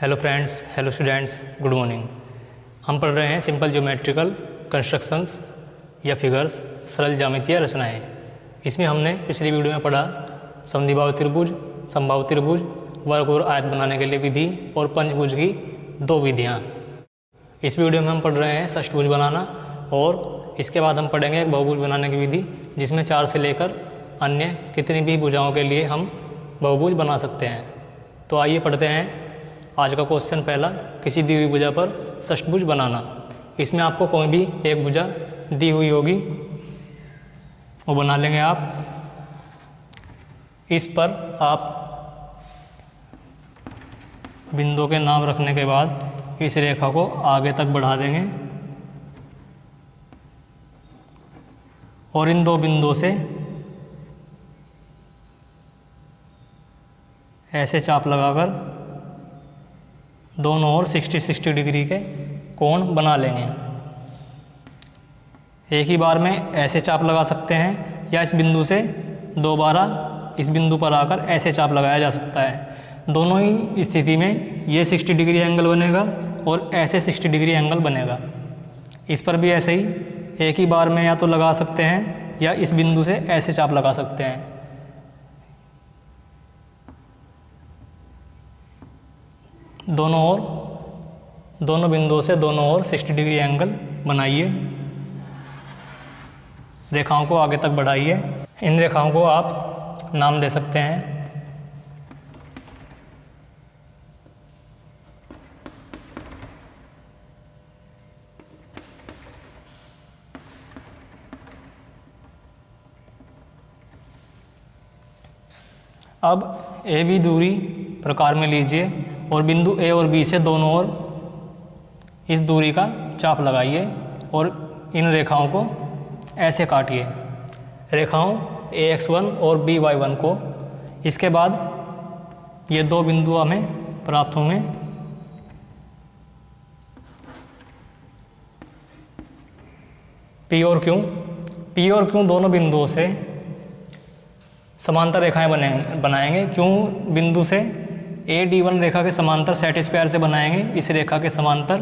Hello friends, hello students, good morning. हम पढ़ रहे हैं सिंपल ज्योमेट्रिकल कंस्ट्रक्शंस या फिगर्स, सरल ज्यामितीय रचनाएं। इसमें हमने पिछली वीडियो में पढ़ा समद्विबाहु त्रिभुज, समबाहु त्रिभुज, वर्ग और आयत बनाने के लिए विधि और पंचभुज की दो विधियाँ। इस वीडियो में हम पढ़ रहे हैं षष्ठभुज बनाना और इसके बाद हम पढ़ेंगे एक बहुभुज बनाने की विधि, जिसमें 4 से लेकर अन्य कितनी भी भुजाओं के लिए हम बहुभुज बना सकते हैं। तो आइए पढ़ते हैं आज का क्वेश्चन पहला, किसी दी हुई भुजा पर षष्ठभुज बनाना। इसमें आपको कोई भी एक भुजा दी हुई होगी, वो बना लेंगे आप। इस पर आप बिंदु के नाम रखने के बाद इस रेखा को आगे तक बढ़ा देंगे और इन दो बिंदुओं से ऐसे चाप लगाकर दोनों ओर 60-60 डिग्री के कोण बना लेंगे। एक ही बार में ऐसे चाप लगा सकते हैं या इस बिंदु से दोबारा इस बिंदु पर आकर ऐसे चाप लगाया जा सकता है। दोनों ही स्थिति में ये 60 डिग्री एंगल बनेगा और ऐसे 60 डिग्री एंगल बनेगा। इस पर भी ऐसे ही एक ही बार में या तो लगा सकते हैं या इस बिंदु से ऐसे चाप लगा सकते हैं। दोनों बिंदुओं से दोनों ओर 60 डिग्री एंगल बनाइए। रेखाओं को आगे तक बढ़ाइए। इन रेखाओं को आप नाम दे सकते हैं। अब ए बी दूरी प्रकार में लीजिए और बिंदु ए और बी से दोनों ओर इस दूरी का चाप लगाइए और इन रेखाओं को ऐसे काटिए, रेखाओं AX1 और BY1 को। इसके बाद ये दो बिंदु हमें प्राप्त होंगे। P और Q दोनों बिंदुओं से समांतर रेखाएं बनाएंगे। क्यों बिंदु से AD1 रेखा के समांतर सेट स्क्वायर से बनाएंगे, इस रेखा के समांतर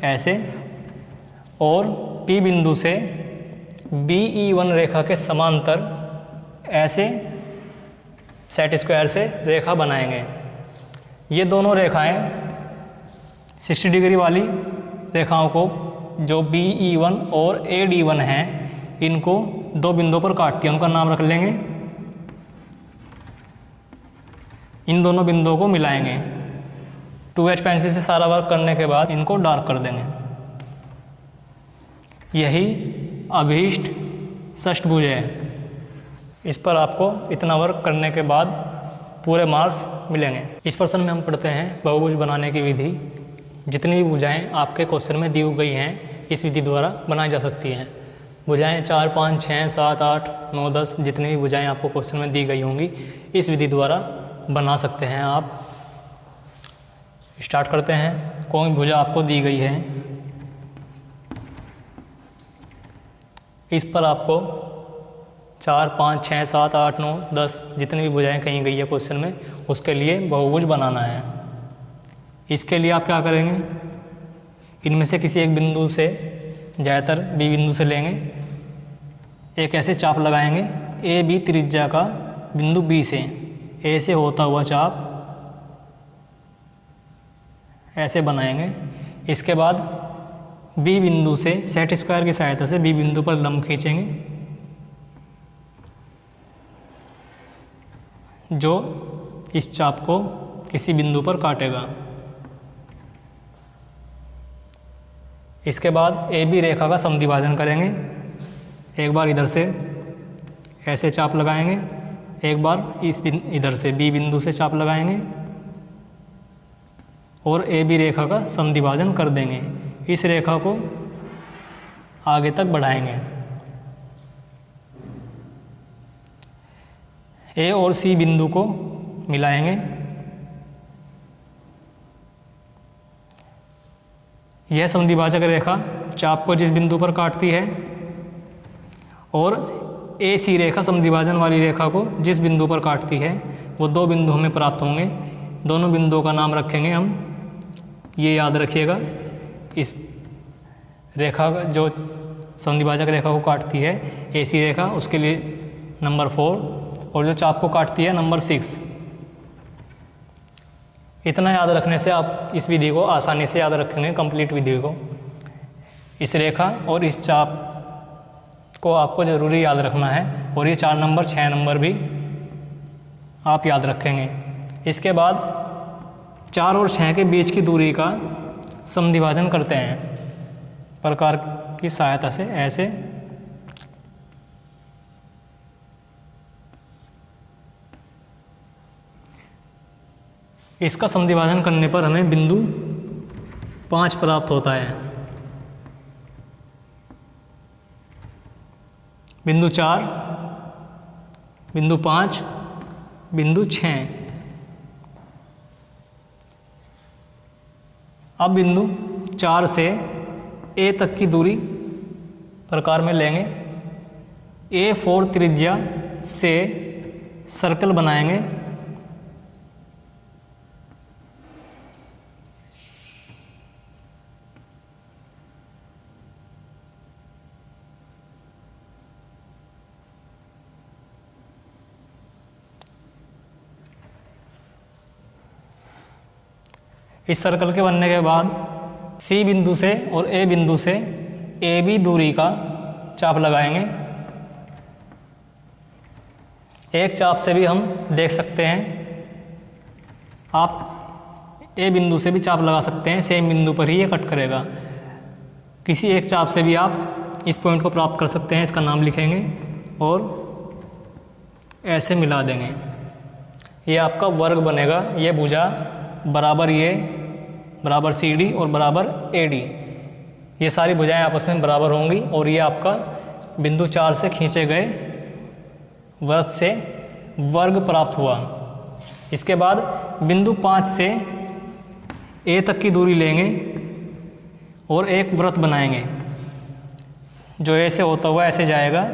ऐसे, और P बिंदु से BE1 रेखा के समांतर ऐसे सेट स्क्वायर से रेखा बनाएंगे। ये दोनों रेखाएं 60 डिग्री वाली रेखाओं को जो BE1 और AD1 हैं, इनको दो बिंदुओं पर काटती हैं। उनका नाम रख लेंगे। इन दोनों बिंदुओं को मिलाएंगे। 2H पेंसिल से सारा वर्क करने के बाद इनको डार्क कर देंगे। यही अभीष्ट षष्ठभुज है। इस पर आपको इतना वर्क करने के बाद पूरे मार्क्स मिलेंगे। इस प्रश्न में हम पढ़ते हैं बहुभुज बनाने की विधि। जितनी भी भुजाएं आपके क्वेश्चन में दी गई हैं, इस विधि द्वारा बनाई जा सकती हैं। भुजाएं 4, 5, 6, 7, 8, 9, 10 जितनी भी भुजाएं आपको क्वेश्चन में दी गई होंगी, इस विधि द्वारा बना सकते हैं आप। स्टार्ट करते हैं। कोई भुजा आपको दी गई है, इस पर आपको 4, 5, 6, 7, 8, 9, 10 जितनी भी भुजाएं कही गई है क्वेश्चन में, उसके लिए बहुभुज बनाना है। इसके लिए आप क्या करेंगे, इनमें से किसी एक बिंदु से, ज़्यादातर बी बिंदु से लेंगे, एक ऐसे चाप लगाएंगे ए बी त्रिज्या का बिंदु बी से, ए से होता हुआ चाप ऐसे बनाएंगे। इसके बाद बी बिंदु से सेट स्क्वायर की सहायता से बी बिंदु पर लंब खींचेंगे, जो इस चाप को किसी बिंदु पर काटेगा। इसके बाद ए बी रेखा का समद्विभाजन करेंगे। एक बार इधर से ऐसे चाप लगाएंगे, एक बार इधर से बी बिंदु से चाप लगाएंगे और ए बी रेखा का समद्विभाजन कर देंगे। इस रेखा को आगे तक बढ़ाएंगे। ए और सी बिंदु को मिलाएंगे। यह समद्विभाजक रेखा चाप को जिस बिंदु पर काटती है और ए सी रेखा समद्विभाजन वाली रेखा को जिस बिंदु पर काटती है, वो दो बिंदु हमें प्राप्त होंगे। दोनों बिंदुओं का नाम रखेंगे हम ये याद रखिएगा। इस रेखा जो सन्धिभाजक रेखा को काटती है AC रेखा, उसके लिए नंबर 4, और जो चाप को काटती है नंबर 6। इतना याद रखने से आप इस विधि को आसानी से याद रखेंगे, कंप्लीट विधि को। इस रेखा और इस चाप को आपको ज़रूरी याद रखना है, और ये 4 नंबर 6 नंबर भी आप याद रखेंगे। इसके बाद 4 और 6 के बीच की दूरी का समद्विभाजन करते हैं प्रकार की सहायता से। ऐसे इसका समद्विभाजन करने पर हमें बिंदु 5 प्राप्त होता है। बिंदु 4, बिंदु 5, बिंदु 6। अब बिंदु 4 से A तक की दूरी प्रकार में लेंगे। A4 त्रिज्या से सर्कल बनाएंगे। इस सर्कल के बनने के बाद C बिंदु से और A बिंदु से AB दूरी का चाप लगाएंगे। एक चाप से भी हम देख सकते हैं, आप A बिंदु से भी चाप लगा सकते हैं, सेम बिंदु पर ही ये कट करेगा। किसी एक चाप से भी आप इस पॉइंट को प्राप्त कर सकते हैं, इसका नाम लिखेंगे और ऐसे मिला देंगे। ये आपका वर्ग बनेगा। ये भुजा बराबर ये बराबर CD और बराबर AD, ये सारी भुजाएं आपस में बराबर होंगी, और ये आपका बिंदु 4 से खींचे गए वृत्त से वर्ग प्राप्त हुआ। इसके बाद बिंदु 5 से A तक की दूरी लेंगे और एक वृत्त बनाएंगे जो ऐसे होता हुआ ऐसे जाएगा।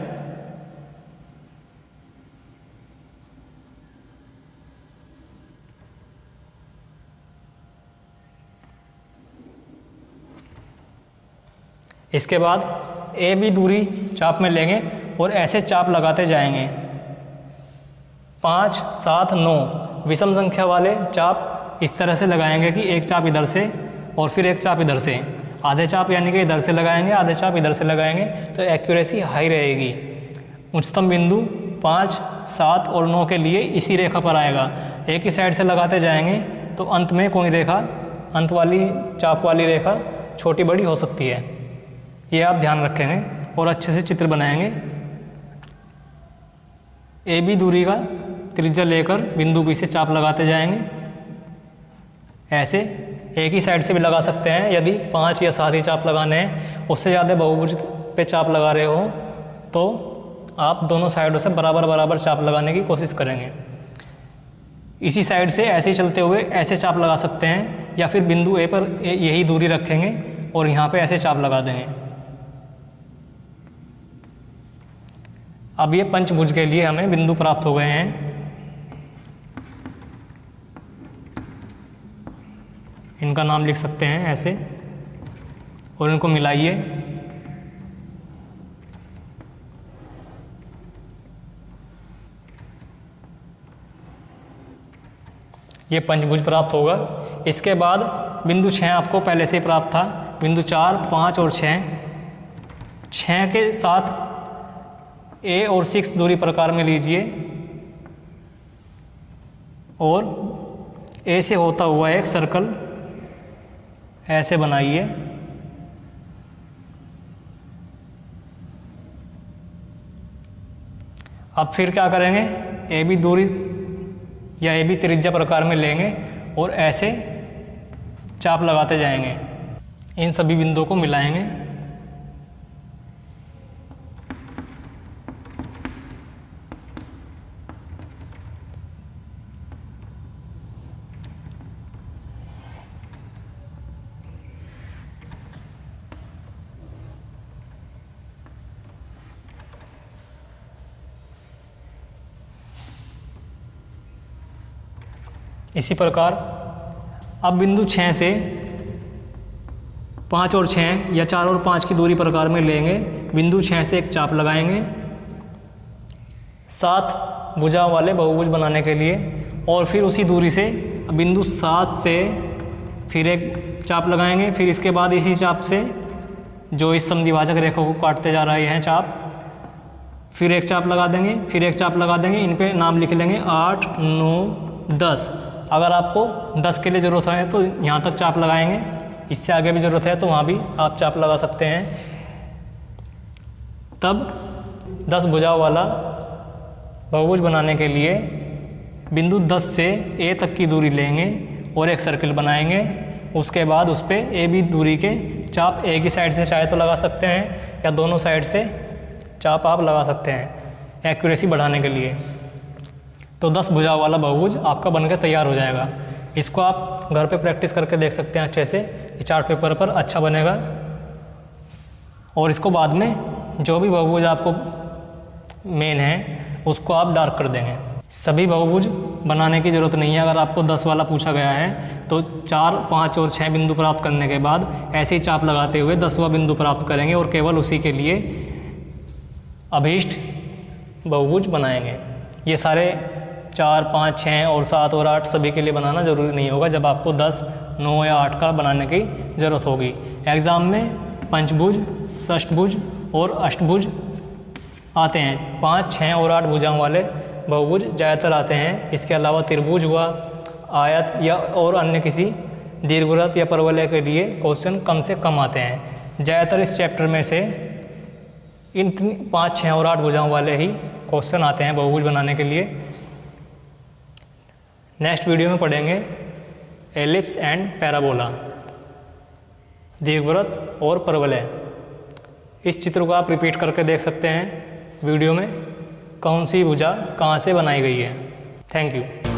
इसके बाद AB दूरी चाप में लेंगे और ऐसे चाप लगाते जाएंगे। 5, 7, 9 विषम संख्या वाले चाप इस तरह से लगाएंगे कि एक चाप इधर से और फिर एक चाप इधर से। आधे चाप यानी कि इधर से लगाएंगे, आधे चाप इधर से लगाएंगे, तो एक्यूरेसी हाई रहेगी। उच्चतम बिंदु 5, 7 और 9 के लिए इसी रेखा पर आएगा। एक ही साइड से लगाते जाएंगे तो अंत में कोई रेखा, अंत वाली चाप वाली रेखा छोटी बड़ी हो सकती है। ये आप ध्यान रखेंगे और अच्छे से चित्र बनाएंगे। AB दूरी का त्रिज्या लेकर बिंदु B से चाप लगाते जाएंगे। ऐसे एक ही साइड से भी लगा सकते हैं, यदि 5 या 7 ही चाप लगाने हैं। उससे ज़्यादा बहुभुज पे चाप लगा रहे हो तो आप दोनों साइडों से बराबर बराबर चाप लगाने की कोशिश करेंगे। इसी साइड से ऐसे ही चलते हुए ऐसे चाप लगा सकते हैं, या फिर बिंदु A पर यही दूरी रखेंगे और यहाँ पे ऐसे चाप लगा देंगे। अब ये पंचभुज के लिए हमें बिंदु प्राप्त हो गए हैं। इनका नाम लिख सकते हैं ऐसे और इनको मिलाइए। ये पंचभुज प्राप्त होगा। इसके बाद बिंदु 6 आपको पहले से ही प्राप्त था। बिंदु 4, 5 और 6 के साथ A और 6 दूरी प्रकार में लीजिए और A से होता हुआ एक सर्कल ऐसे बनाइए। अब फिर क्या करेंगे, AB दूरी या AB त्रिज्या प्रकार में लेंगे और ऐसे चाप लगाते जाएंगे। इन सभी बिंदुओं को मिलाएंगे। इसी प्रकार अब बिंदु 6 से 5 और 6 या 4 और 5 की दूरी प्रकार में लेंगे, बिंदु 6 से एक चाप लगाएंगे 7 भुजाओं वाले बहुभुज बनाने के लिए, और फिर उसी दूरी से बिंदु 7 से फिर एक चाप लगाएंगे। फिर इसके बाद इसी चाप से जो इस समद्विभाजक रेखा को काटते जा रहे हैं चाप, फिर एक चाप लगा देंगे, फिर एक चाप लगा देंगे। इन पे नाम लिख लेंगे 8, 9, 10। अगर आपको 10 के लिए ज़रूरत है तो यहाँ तक चाप लगाएंगे, इससे आगे भी ज़रूरत है तो वहाँ भी आप चाप लगा सकते हैं। तब 10 भुजाओं वाला बहुभुज बनाने के लिए बिंदु 10 से ए तक की दूरी लेंगे और एक सर्किल बनाएंगे। उसके बाद उस पर ए बी दूरी के चाप एक ही साइड से चाहे तो लगा सकते हैं या दोनों साइड से चाप आप लगा सकते हैं एक्यूरेसी बढ़ाने के लिए। तो 10 भुजाओं वाला बहुभुज आपका बनकर तैयार हो जाएगा। इसको आप घर पे प्रैक्टिस करके देख सकते हैं अच्छे से, चार्ट पेपर पर अच्छा बनेगा। और इसको बाद में जो भी बहुभुज आपको मेन है उसको आप डार्क कर देंगे। सभी बहुभुज बनाने की ज़रूरत नहीं है। अगर आपको 10 वाला पूछा गया है तो 4, 5 और 6 बिंदु प्राप्त करने के बाद ऐसे ही चाप लगाते हुए 10वां बिंदु प्राप्त करेंगे और केवल उसी के लिए अभीष्ट बहुभुज बनाएंगे। ये सारे 4, 5, 6 और 7 और 8 सभी के लिए बनाना ज़रूरी नहीं होगा। जब आपको 10, 9 या 8 का बनाने की ज़रूरत होगी। एग्ज़ाम में पंचभुज, षष्ठभुज और अष्टभुज आते हैं। 5, 6 और 8 भुजाओं वाले बहुभुज ज़्यादातर आते हैं। इसके अलावा त्रिभुज हुआ, आयत या और अन्य किसी दीर्घवृत्त या परवलय के लिए क्वेश्चन कम से कम आते हैं। ज़्यादातर इस चैप्टर में से इन 5, 6 और 8 भुजाओं वाले ही क्वेश्चन आते हैं बहुभुज बनाने के लिए। नेक्स्ट वीडियो में पढ़ेंगे एलिप्स एंड पैराबोला, दीर्घवृत्त और परवलय। इस चित्र को आप रिपीट करके देख सकते हैं वीडियो में कौन सी भुजा कहाँ से बनाई गई है। Thank you.